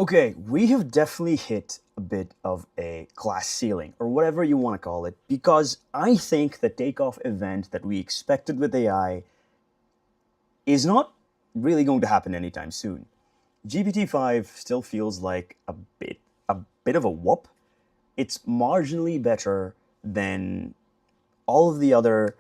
Okay, we have definitely hit a bit of a glass ceiling, or whatever you want to call it, because I think the takeoff event that we expected with AI is not really going to happen anytime soon. GPT-5 still feels like a bit of a whoop. It's marginally better than all of the other,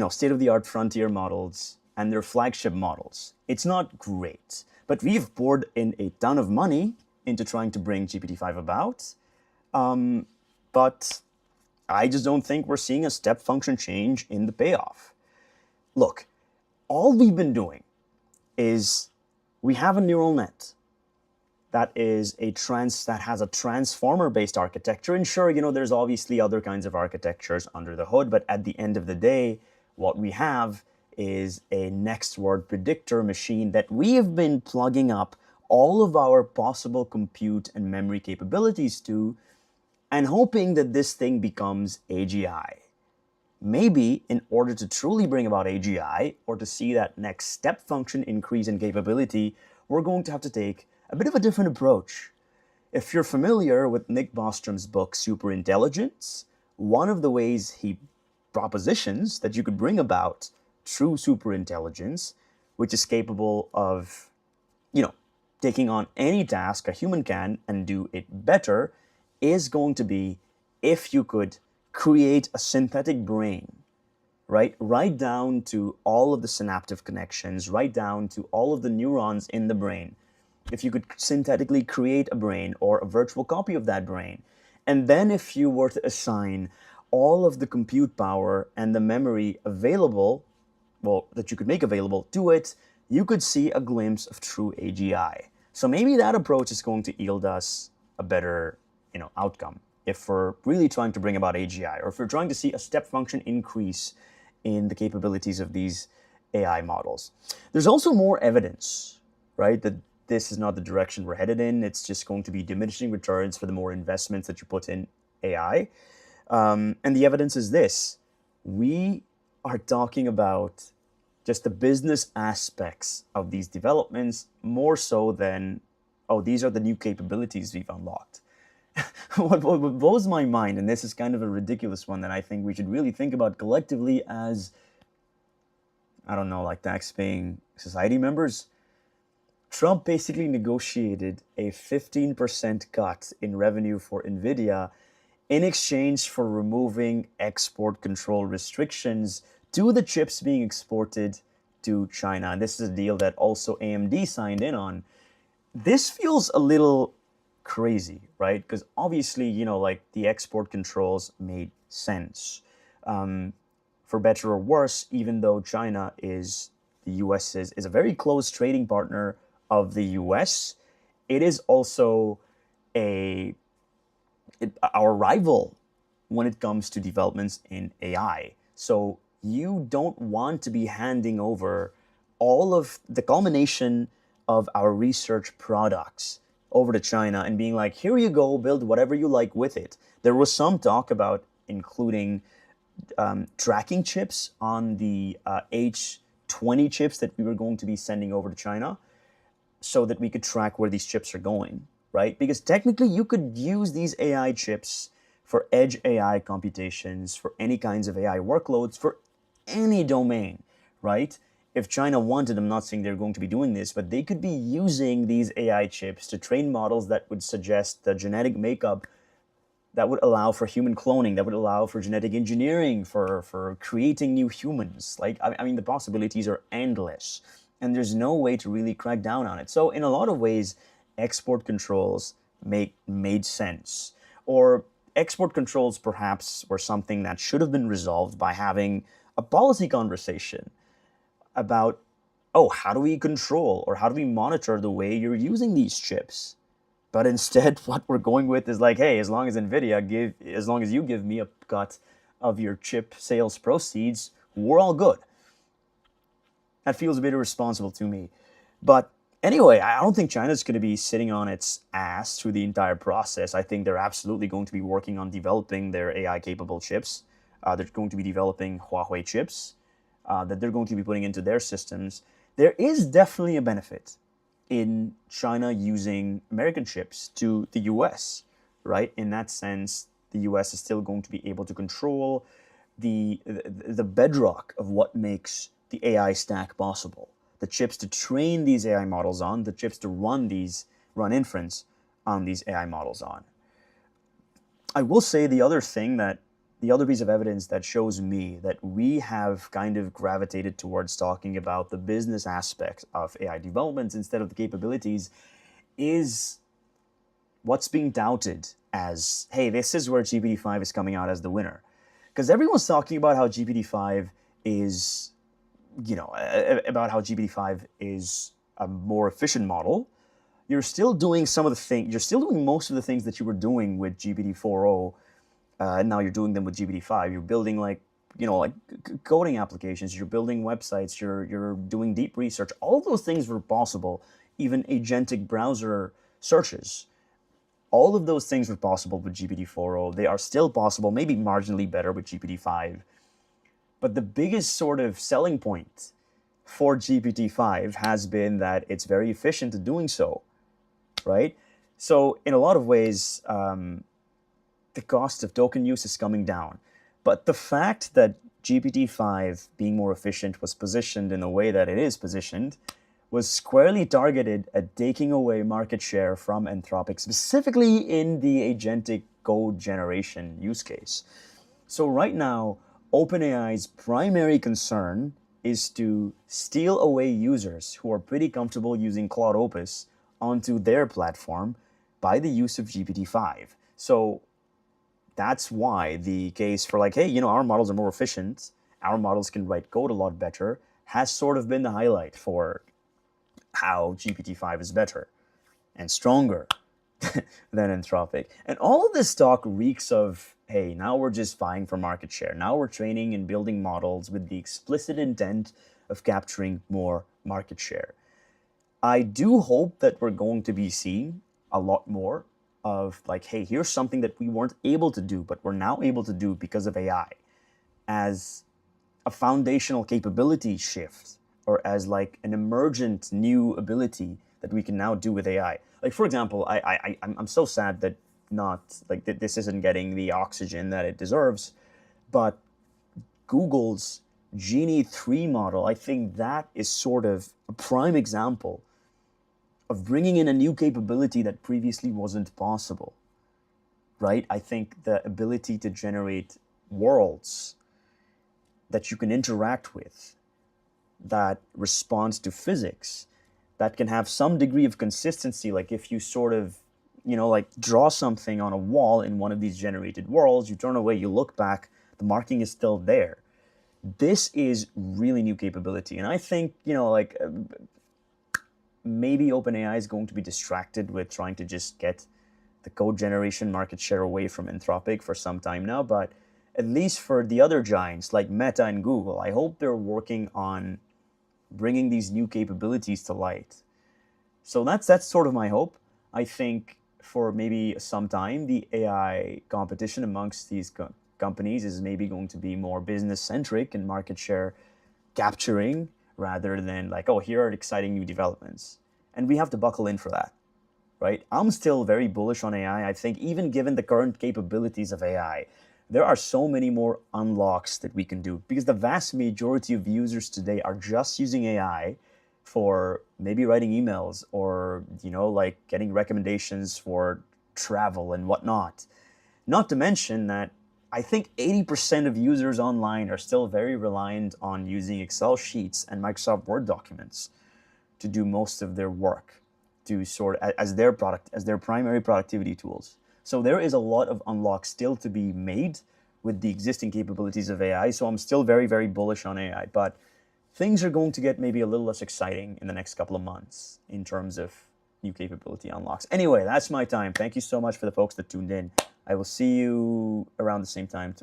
state-of-the-art frontier models and their flagship models. It's not great, but we've poured in a ton of money into trying to bring GPT-5 about. Um, but I just don't think we're seeing a step function change in the payoff. Look, all we've been doing is we have a neural net that has a transformer based architecture. And sure, there's obviously other kinds of architectures under the hood, but at the end of the day, what we have is a next word predictor machine that we have been plugging up all of our possible compute and memory capabilities to, and hoping that this thing becomes AGI. Maybe in order to truly bring about AGI, or to see that next step function increase in capability, we're going to have to take a bit of a different approach. If you're familiar with Nick Bostrom's book, Superintelligence, one of the ways he propositions that you could bring about true superintelligence, which is capable of, you know, taking on any task a human can and do it better, is going to be if you could create a synthetic brain, right down to all of the synaptic connections, right down to all of the neurons in the brain. If you could synthetically create a brain or a virtual copy of that brain, and then if you were to assign all of the compute power and the memory available, well, that you could make available to it, you could see a glimpse of true AGI. So maybe that approach is going to yield us a better, outcome if we're really trying to bring about AGI, or if we're trying to see a step function increase in the capabilities of these AI models. There's also more evidence, right, that this is not the direction we're headed in. It's just going to be diminishing returns for the more investments that you put in AI. And the evidence is this. We are talking about just the business aspects of these developments more so than, oh, these are the new capabilities we've unlocked. what blows my mind, and this is kind of a ridiculous one that I think we should really think about collectively as, I don't know, like tax-paying society members. Trump basically negotiated a 15% cut in revenue for Nvidia in exchange for removing export control restrictions to the chips being exported to China. And this is a deal that also AMD signed in on. This feels a little crazy, right? Because obviously, like the export controls made sense. For better or worse, even though China is the US's is a very close trading partner of the US, it is also our rival when it comes to developments in AI. So you don't want to be handing over all of the culmination of our research products over to China and being like, here you go, build whatever you like with it. There was some talk about including tracking chips on the H20 chips that we were going to be sending over to China, so that we could track where these chips are going, right? Because technically you could use these AI chips for edge AI computations, for any kinds of AI workloads, for any domain, right? If China wanted, I'm not saying they're going to be doing this, but they could be using these AI chips to train models that would suggest the genetic makeup that would allow for human cloning, that would allow for genetic engineering, for creating new humans. Like, I mean, the possibilities are endless, and there's no way to really crack down on it. So in a lot of ways, export controls made sense. Or export controls perhaps were something that should have been resolved by having a policy conversation about, oh, how do we control or how do we monitor the way you're using these chips? But instead, what we're going with is like, hey, as long as you give me a cut of your chip sales proceeds, we're all good. That feels a bit irresponsible to me. But anyway, I don't think China's going to be sitting on its ass through the entire process. I think they're absolutely going to be working on developing their AI-capable chips. They're going to be developing Huawei chips that they're going to be putting into their systems. There is definitely a benefit in China using American chips to the US, right? In that sense, the US is still going to be able to control the bedrock of what makes the AI stack possible. The chips to train these AI models on, the chips to run inference on these AI models on. I will say the other piece of evidence that shows me that we have kind of gravitated towards talking about the business aspects of AI development instead of the capabilities is what's being touted as, hey, this is where GPT-5 is coming out as the winner. Because everyone's talking about how GPT-5 is, about how GPT-5 is a more efficient model. You're still doing most of the things that you were doing with GPT-4o, and now you're doing them with GPT-5. You're building coding applications, you're building websites, you're doing deep research. All of those things were possible, even agentic browser searches. All of those things were possible with GPT-4o. They are still possible, maybe marginally better with GPT-5. But the biggest sort of selling point for GPT-5 has been that it's very efficient at doing so, right? So in a lot of ways, the cost of token use is coming down. But the fact that GPT-5 being more efficient was positioned in the way that it is positioned was squarely targeted at taking away market share from Anthropic, specifically in the agentic code generation use case. So right now, OpenAI's primary concern is to steal away users who are pretty comfortable using Claude Opus onto their platform by the use of GPT-5. So that's why the case for hey, our models are more efficient, our models can write code a lot better, has sort of been the highlight for how GPT-5 is better and stronger than Anthropic. And all of this talk reeks of, hey, now we're just vying for market share. Now we're training and building models with the explicit intent of capturing more market share. I do hope that we're going to be seeing a lot more of hey, here's something that we weren't able to do, but we're now able to do because of AI as a foundational capability shift, or as an emergent new ability that we can now do with AI. For example, I'm so sad that this isn't getting the oxygen that it deserves, but Google's Genie 3 model, I think that is sort of a prime example of bringing in a new capability that previously wasn't possible, right? I think the ability to generate worlds that you can interact with, that respond to physics, that can have some degree of consistency. If you sort of, draw something on a wall in one of these generated worlds, you turn away, you look back, the marking is still there. This is really new capability. And I think, maybe OpenAI is going to be distracted with trying to just get the code generation market share away from Anthropic for some time now. But at least for the other giants like Meta and Google, I hope they're working on bringing these new capabilities to light. So that's sort of my hope. I think for maybe some time, the AI competition amongst these companies is maybe going to be more business-centric and market share capturing, rather than oh, here are exciting new developments. And we have to buckle in for that, right? I'm still very bullish on AI. I think even given the current capabilities of AI, there are so many more unlocks that we can do, because the vast majority of users today are just using AI for maybe writing emails or, getting recommendations for travel and whatnot. Not to mention that I think 80% of users online are still very reliant on using Excel sheets and Microsoft Word documents to do most of their work, to as their primary productivity tools. So there is a lot of unlocks still to be made with the existing capabilities of AI. So I'm still very, very bullish on AI, but things are going to get maybe a little less exciting in the next couple of months in terms of new capability unlocks. Anyway, that's my time. Thank you so much for the folks that tuned in. I will see you around the same time tomorrow.